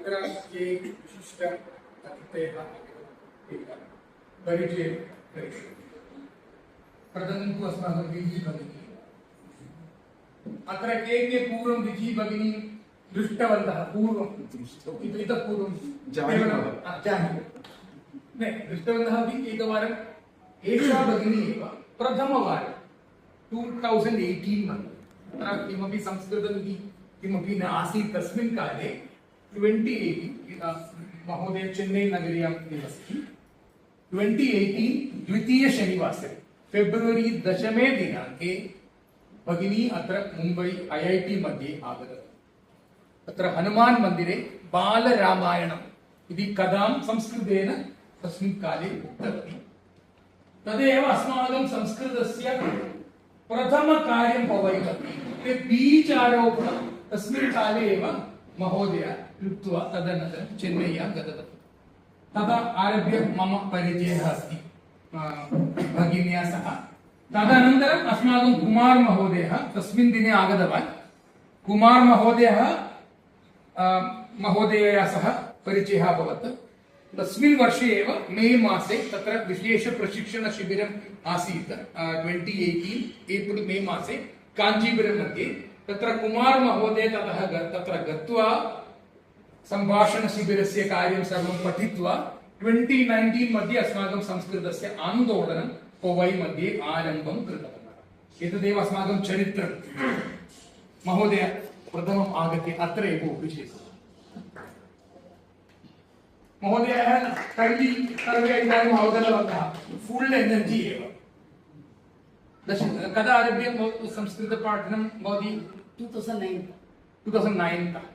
अत्र ये विशिष्ट अतिथयः परिचयं करिष्यन्ति। प्रथमं तु अस्माकं विजि भगिनी। अत्र के पूर्वं विजि भगिनी दृष्टवन्तः पूर्वं इतः पूर्वं दृष्टवन्तः अपि एकवारम् एषा भगिनी एव प्रथमवारं 2018 मध्ये अत्र किमपि संस्कृतमिति किमपि न आसीत् तस्मिन् काले 2018 महोदय चेन्नै नगर्यां निवसति 2018 द्वितीय शनिवासरे फेब्रुवरी 10मे दिनाङ्के भगिनी अत्र मुम्बै IIT मध्ये आगतवती। अत्र हनुमान् मन्दिरे बालरामायणम् इति कथां संस्कृतेन तस्मिन् काले उक्तवती। तदेव अस्माकं संस्कृतस्य प्रथमकार्यं भवति। बीजारोपणं तस्मिन् काले एव महोदय कृत्वा तदनन्तरं चेन्नय्यां गतवती। तदा आरभ्य मम परिचयः अस्ति भगिन्या सह। तदनन्तरम् अस्माकं कुमार महोदयः तस्मिन् दिने आगतवान्। कुमार महोदयया सह परिचयः अभवत्। तस्मिन् वर्षे एव मे मासे तत्र विशेष प्रशिक्षण शिबिरम् आसीत् 2018 एप्रिल् मे मासे काञ्चीपुरं मध्ये। तत्र कुमार महोदय तत्र गत्वा संभाषण शिबिरस्य कार्यं सर्वं पठित्वा 2019 मध्ये अस्माकं संस्कृतस्य आन्दोलनं कोवै मध्ये आरम्भं कृतवन्तः। एतदेव अस्माकं चरित्रं। महोदय प्रथमम् आगत्य अत्र एव उपविशतु। महोदयः सर्वे इदानीम् अवगतवन्तः। फुल् एनर्जी एव। कदा आरभ्य संस्कृतपाठनं भवति? 2009 तः।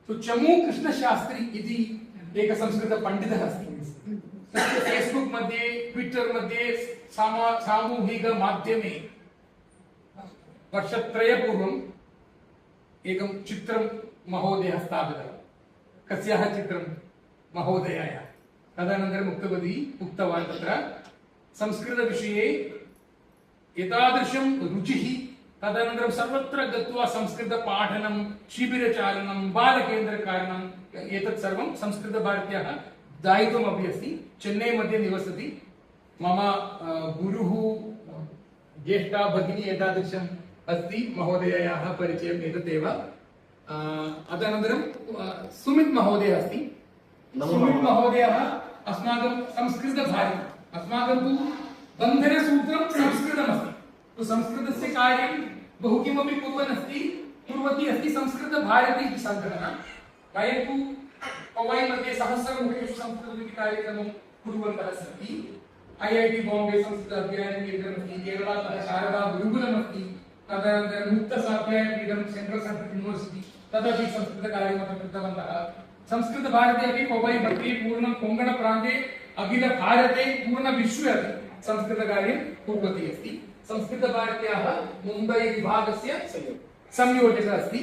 चमू कृष्णशास्त्री इति एकः संस्कृतपण्डितः अस्ति। फेस्बुक् मध्ये ट्विट्टर् मध्ये सामूहिकमाध्यमे वर्षत्रयपूर्वम् एकं चित्रं महोदयः स्थापितवान्। कस्याः चित्रं? महोदयायाः। तदनन्तरम् उक्तवान् तत्र संस्कृतविषये एतादृशं रुचिः, तदनन्तरं सर्वत्र गत्वा संस्कृतपाठनं, शिबिरचालनं, बालकेन्द्रकारणम् एतत् सर्वं संस्कृतभारत्याः दायित्वमपि अस्ति। चेन्नै मध्ये निवसति। मम गुरुः ज्येष्ठा भगिनी एतादृशम् अस्ति। महोदयायाः परिचयम् एतदेव। तदनन्तरं सुमित् महोदयः अस्ति। सुमित् महोदयः अस्माकं संस्कृतभारती। अस्माकं तु बन्धनसूत्रं संस्कृतमस्ति। तो संस्कृतस्य कार्यं बहु किमपि कुर्वती अस्ति संस्कृतभारती इति सङ्घटना। वयं तु कोवै मध्ये सहस्रमुखेषु संस्कृतमिति कार्यक्रमं कुर्वन्तः सन्ति। IIT बाम्बे संस्कृत अध्ययनकेन्द्रमस्ति, केरलातः शारदा गुरुकुलमस्ति, तदनन्तरं मुक्तसाध्यायपीठं सेण्ट्रल् सेण्ट्रल् यूनिवर्सिटि तदपि संस्कृतकार्यमपि कृतवन्तः। संस्कृतभारते अपि कोवै मध्ये पूर्णं कोङ्कणप्रान्ते अखिलभारते पूर्णविश्वे अपि संस्कृतकार्यं कुर्वती अस्ति। संस्कृतभारत्याः मुम्बै विभागस्य संयोजकः अस्ति।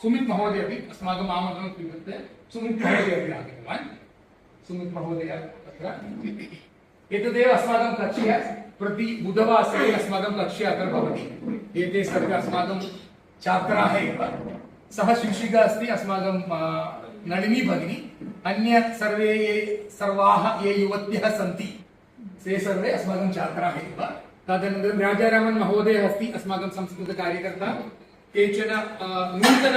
सुमित् महोदय अपि अस्माकम् आमन्त्रणं स्वीकृत्य सुमित् महोदय अपि आगतवान्। सुमित् महोदय अत्र एतदेव अस्माकं कक्ष्या। प्रति बुधवासरे अस्माकं कक्ष्या अत्र भवति। एते सर्वे अस्माकं छात्राः एव। सः शिक्षिका अस्ति अस्माकं नलिनी भगिनी। अन्य सर्वाः ये युवत्यः सन्ति ते सर्वे अस्माकं छात्राः एव। तदनन्तरं राजारामन् महोदयः अस्ति अस्माकं संस्कृतकार्यकर्ता। केचन नूतन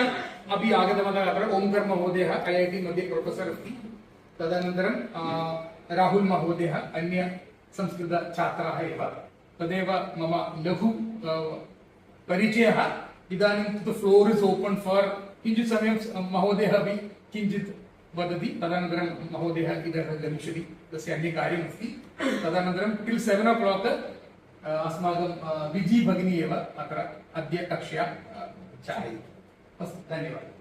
अपि आगतवन्तः। अत्र ओंकर् महोदयः IIT मध्ये प्रोफेसर् अस्ति। तदनन्तरं राहुल् महोदयः अन्य संस्कृतछात्राः एव। तदेव मम लघु परिचयः। इदानीं तु फ्लोर् इस् ओपन् फार् किञ्चित् समयं महोदयः अपि किञ्चित् वदति। तदनन्तरं महोदयः इतः गमिष्यति। तस्य अन्य कार्यमस्ति। तदनन्तरं टिल् 7 o'clock अस्माकं विजि भगिनी एव अत्र अद्य कक्ष्या चालयति। अस्तु, धन्यवादः।